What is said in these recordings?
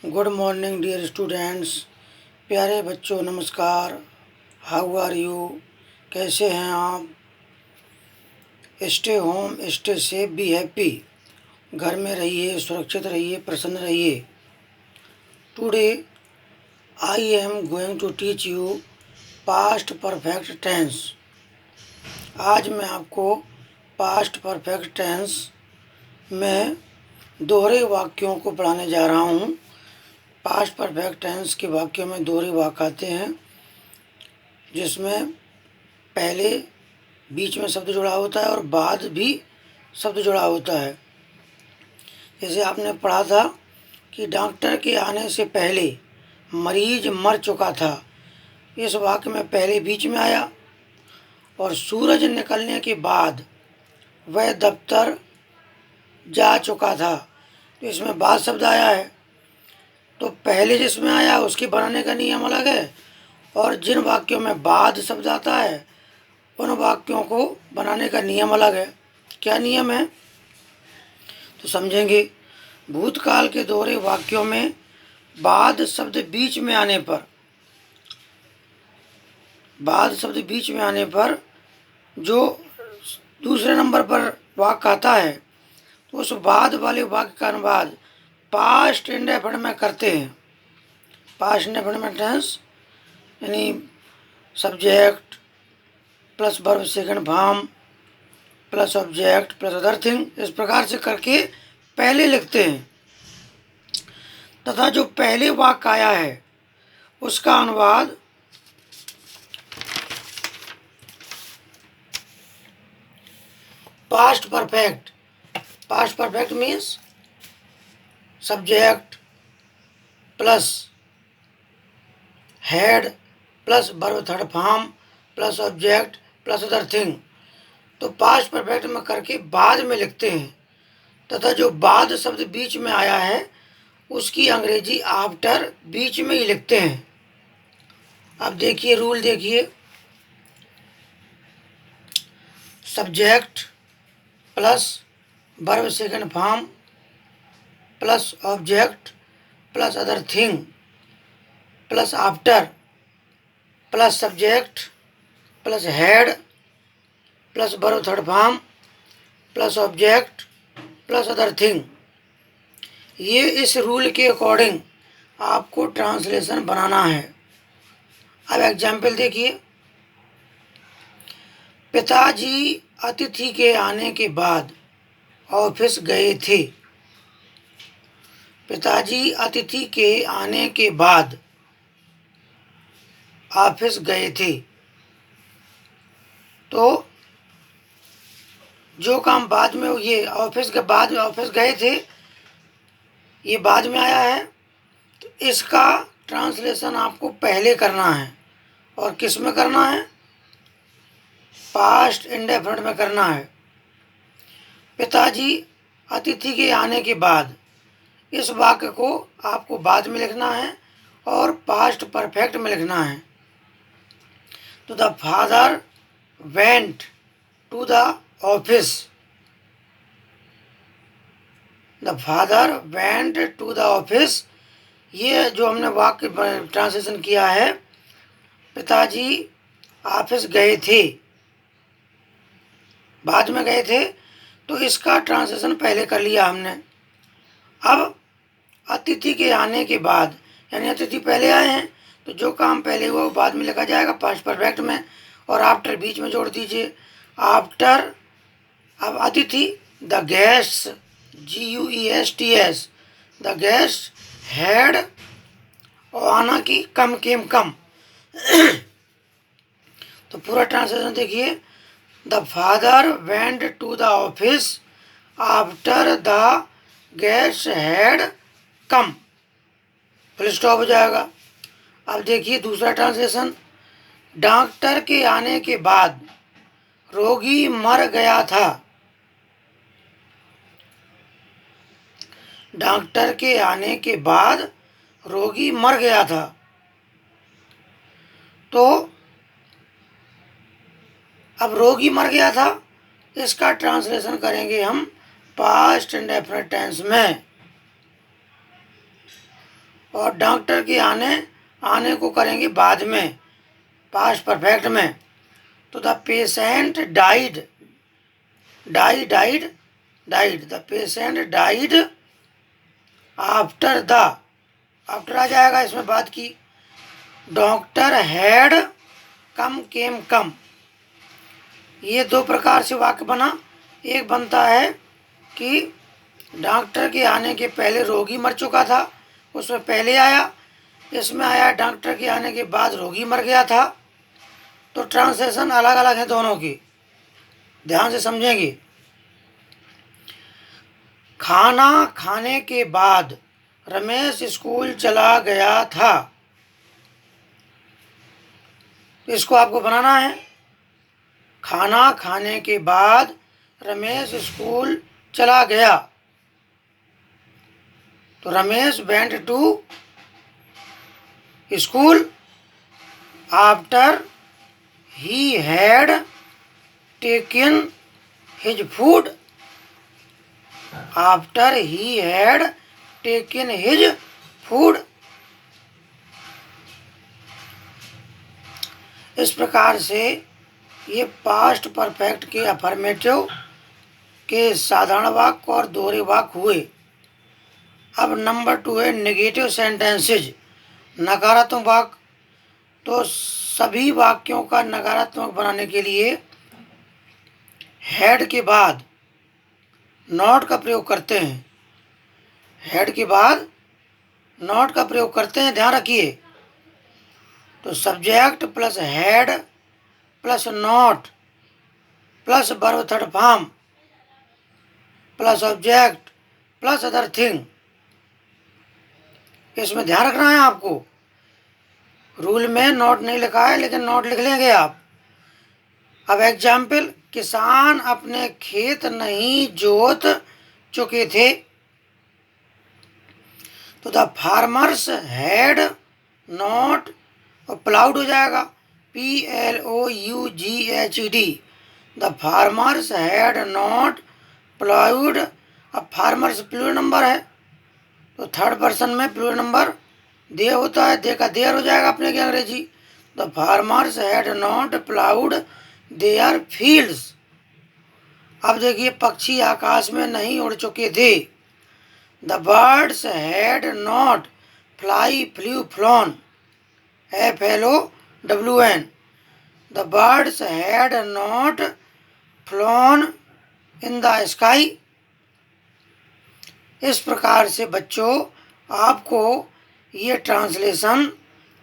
Good morning dear students. प्यारे बच्चों नमस्कार। How are you? कैसे हैं आप? Stay home, stay safe, be happy. घर में रहिए, सुरक्षित रहिए, प्रसन्न रहिए। Today I am going to teach you past perfect tense. आज मैं आपको पास्ट परफेक्ट टेंस में दोहरे वाक्यों को पढ़ाने जा रहा हूँ। पास्ट परफेक्ट टेंस के वाक्यों में दोहरे वाक्य आते हैं जिसमें पहले बीच में शब्द जुड़ा होता है और बाद भी शब्द जुड़ा होता है। जैसे आपने पढ़ा था कि डॉक्टर के आने से पहले मरीज मर चुका था। इस वाक्य में पहले बीच में आया। और सूरज निकलने के बाद वह दफ्तर जा चुका था, तो इसमें बाद शब्द आया है। तो पहले जिसमें आया उसके बनाने का नियम अलग है, और जिन वाक्यों में बाद शब्द आता है उन वाक्यों को बनाने का नियम अलग है। क्या नियम है तो समझेंगे। भूतकाल के दोहरे वाक्यों में बाद शब्द बीच में आने पर जो दूसरे नंबर पर वाक्य आता है तो उस बाद वाले वाक्य का अनुवाद पास्ट इंडेफिनिट में करते हैं। पास्ट इंडेफिनिट टेंस यानी subject plus verb second form plus object plus other thing, इस प्रकार से करके पहले लिखते हैं। तथा जो पहले वाक्य आया है उसका अनुवाद past perfect means subject plus head plus verb third form plus object plus other thing, तो पास्ट परफेक्ट में करके बाद में लिखते हैं। तथा जो बाद शब्द बीच में आया है उसकी अंग्रेजी आफ्टर बीच में ही लिखते हैं। अब देखिए रूल देखिए। Subject plus verb second form plus object plus other thing plus after plus subject plus head plus verb third form plus object plus other thing, ये इस रूल के अकॉर्डिंग आपको ट्रांसलेशन बनाना है। अब एग्जाम्पल देखिए। पिताजी अतिथि के आने के बाद ऑफिस गए थे। पिताजी अतिथि के आने के बाद ऑफिस गए थे। तो जो काम बाद में, ये ऑफिस के बाद में ऑफिस गए थे, ये बाद में आया है, तो इसका ट्रांसलेशन आपको पहले करना है। और किस में करना है? पास्ट इंडेफिनिट में करना है। पिताजी अतिथि के आने के बाद, इस वाक्य को आपको बाद में लिखना है और पास्ट परफेक्ट में लिखना है। तो the father went to the office. The father went to the office, ये जो हमने वाक्य ट्रांसलेशन किया है, पिताजी ऑफिस गए थे, बाद में गए थे, तो इसका ट्रांसलेशन पहले कर लिया हमने। अब अतिथि के आने के बाद, यानी अतिथि पहले आए हैं तो जो काम पहले हुआ वो बाद में लिखा जाएगा पास्ट परफेक्ट में, और आफ्टर बीच में जोड़ दीजिए। आफ्टर, अब अतिथि the guest, GUESTS, the guest had, और आना की कम केम कम। तो पूरा ट्रांसलेशन देखिए। The father went to the office after the guest had come, full stop हो जाएगा। अब देखिए दूसरा ट्रांसलेशन। डॉक्टर के आने के बाद रोगी मर गया था। डॉक्टर के आने के बाद रोगी मर गया था। तो अब रोगी मर गया था, इसका ट्रांसलेशन करेंगे हम पास्ट इंडेफिनिट टेंस में। और डॉक्टर के आने आने को करेंगे बाद में, पास्ट परफेक्ट में। तो the patient died, died, the patient died after the, after आ जाएगा इसमें बाद की। Doctor had come came come. ये दो प्रकार से वाक्य बना। एक बनता है कि डॉक्टर के आने के पहले रोगी मर चुका था, उसमें पहले आया। इसमें आया डॉक्टर के आने के बाद रोगी मर गया था। तो ट्रांसलेशन अलग अलग है दोनों की, ध्यान से समझेंगे। खाना खाने के बाद रमेश स्कूल चला गया था। इसको आपको बनाना है। खाना खाने के बाद रमेश स्कूल चला गया। तो Ramesh went to school after he had taken his food. After he had taken his food. इस प्रकार से ये पास्ट परफेक्ट के अफर्मेटिव के साधारण वाक्य और दोहरे वाक्य हुए। अब नंबर 2 है नेगेटिव सेंटेंसेज, नकारात्मक वाक्य। तो सभी वाक्यों का नकारात्मक बनाने के लिए हैड के बाद नॉट का प्रयोग करते हैं। हैड के बाद नॉट का प्रयोग करते हैं, ध्यान रखिए। तो subject plus had plus not plus verb third form plus object plus other thing, इसमें ध्यान रखना है आपको। रूल में नॉट नहीं लिखा है, लेकिन नॉट लिख लेंगे आप। अब एग्जाम्पल, किसान अपने खेत नहीं जोत चुके थे। तो द फार्मर्स हैड नॉट, और प्लाउड हो जाएगा PLOUGHED। The farmers had not ploughed. अब फार्मर्स प्लूरल नंबर है, तो थर्ड पर्सन में प्लूरल नंबर दे होता है, दे का देयर हो जाएगा अपने की अंग्रेजी। The farmers had not ploughed there fields. अब देखिए, पक्षी आकाश में नहीं उड़ चुके थे। The birds had not fly flu flown, FLOWN। The birds had not flown in the sky. इस प्रकार से बच्चों, आपको ये ट्रांसलेशन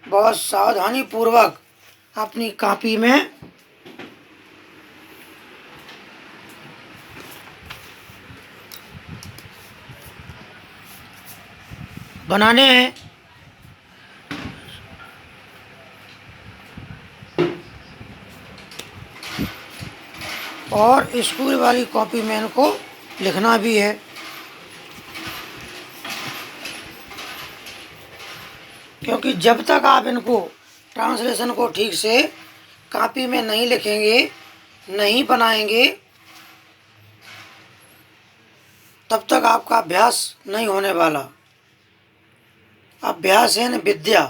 बहुत सावधानी पूर्वक अपनी कॉपी में बनाने हैं। और स्कूल वाली कॉपी में इनको लिखना भी है। क्योंकि जब तक आप इनको ट्रांसलेशन को ठीक से कॉपी में नहीं लिखेंगे, नहीं बनाएंगे, तब तक आपका अभ्यास नहीं होने वाला। अभ्यासेन विद्या,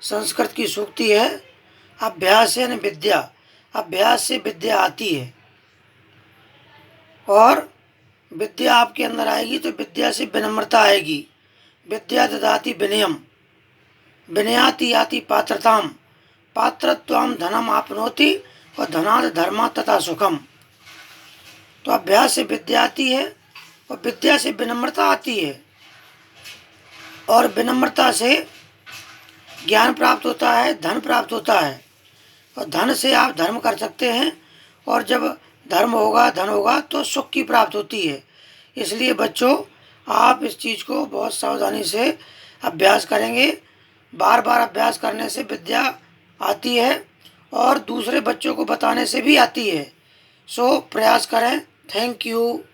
संस्कृत की सूक्ति है, अभ्यासेन विद्या। अभ्यास से विद्या आती है, और विद्या आपके अंदर आएगी तो विद्या से विनम्रता आएगी। विद्या ददाति विनयम, विनयाति याति पात्रताम, पात्रत्वाम धनम आपनोति, और धनाद धर्मा तथा सुखम। तो अभ्यास से विद्या आती है, और विद्या से विनम्रता आती है, और विनम्रता से ज्ञान प्राप्त होता है, धन प्राप्त होता है, और धन से आप धर्म कर सकते हैं, और जब धर्म होगा, धन होगा, तो सुख की प्राप्त होती है। इसलिए बच्चों, आप इस चीज़ को बहुत सावधानी से अभ्यास करेंगे। बार बार अभ्यास करने से विद्या आती है, और दूसरे बच्चों को बताने से भी आती है। सो प्रयास करें। Thank you.